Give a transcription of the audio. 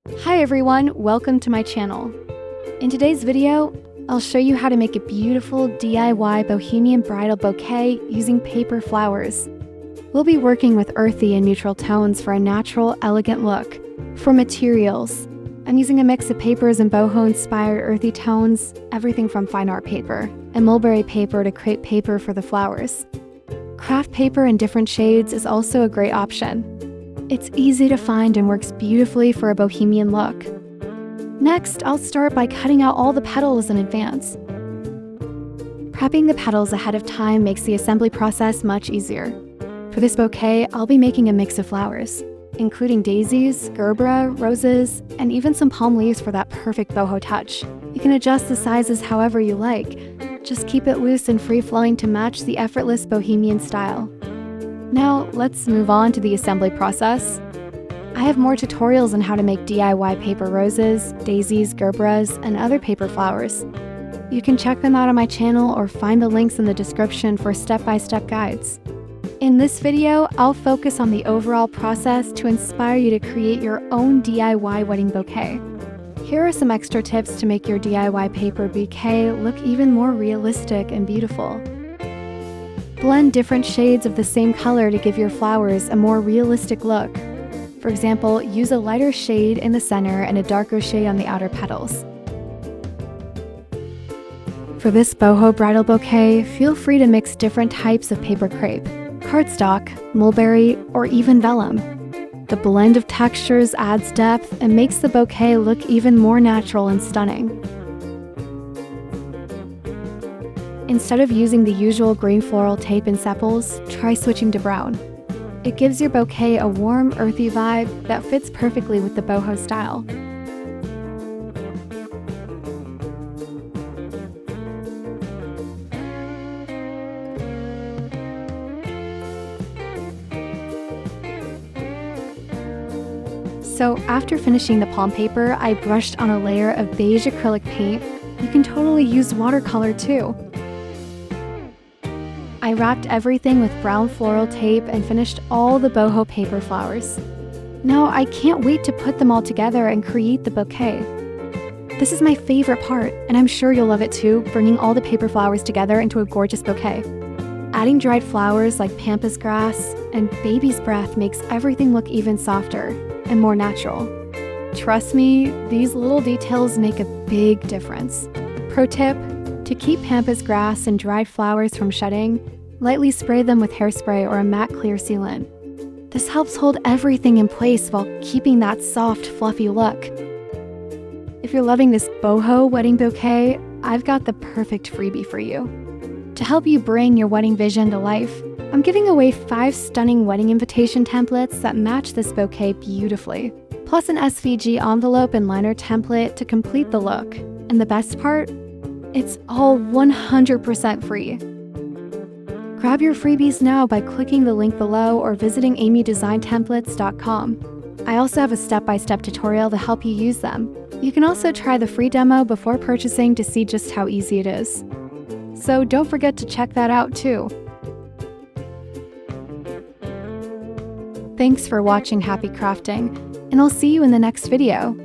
Hi everyone, welcome to my channel. In today's video, I'll show you how to make a beautiful DIY bohemian bridal bouquet using paper flowers. We'll be working with earthy and neutral tones for a natural, elegant look. For materials, I'm using a mix of papers and boho-inspired earthy tones, everything from fine art paper, and mulberry paper to crepe paper for the flowers. Craft paper in different shades is also a great option. It's easy to find and works beautifully for a bohemian look. Next, I'll start by cutting out all the petals in advance. Prepping the petals ahead of time makes the assembly process much easier. For this bouquet, I'll be making a mix of flowers, including daisies, gerbera, roses, and even some palm leaves for that perfect boho touch. You can adjust the sizes however you like. Just keep it loose and free-flowing to match the effortless bohemian style. Now, let's move on to the assembly process. I have more tutorials on how to make DIY paper roses, daisies, gerberas, and other paper flowers. You can check them out on my channel or find the links in the description for step-by-step guides. In this video, I'll focus on the overall process to inspire you to create your own DIY wedding bouquet. Here are some extra tips to make your DIY paper bouquet look even more realistic and beautiful. Blend different shades of the same color to give your flowers a more realistic look. For example, use a lighter shade in the center and a darker shade on the outer petals. For this boho bridal bouquet, feel free to mix different types of paper crepe, cardstock, mulberry, or even vellum. The blend of textures adds depth and makes the bouquet look even more natural and stunning. Instead of using the usual green floral tape and sepals, try switching to brown. It gives your bouquet a warm, earthy vibe that fits perfectly with the boho style. So after finishing the palm paper, I brushed on a layer of beige acrylic paint. You can totally use watercolor too. I wrapped everything with brown floral tape and finished all the boho paper flowers. Now I can't wait to put them all together and create the bouquet. This is my favorite part, and I'm sure you'll love it too, bringing all the paper flowers together into a gorgeous bouquet. Adding dried flowers like pampas grass and baby's breath makes everything look even softer and more natural. Trust me, these little details make a big difference. Pro tip: to keep pampas grass and dried flowers from shedding, lightly spray them with hairspray or a matte clear sealant. This helps hold everything in place while keeping that soft, fluffy look. If you're loving this boho wedding bouquet, I've got the perfect freebie for you. To help you bring your wedding vision to life, I'm giving away 5 stunning wedding invitation templates that match this bouquet beautifully, plus an SVG envelope and liner template to complete the look. And the best part? It's all 100% free. Grab your freebies now by clicking the link below or visiting amydesigntemplates.com. I also have a step-by-step tutorial to help you use them. You can also try the free demo before purchasing to see just how easy it is. So don't forget to check that out too. Thanks for watching Happy Crafting, and I'll see you in the next video.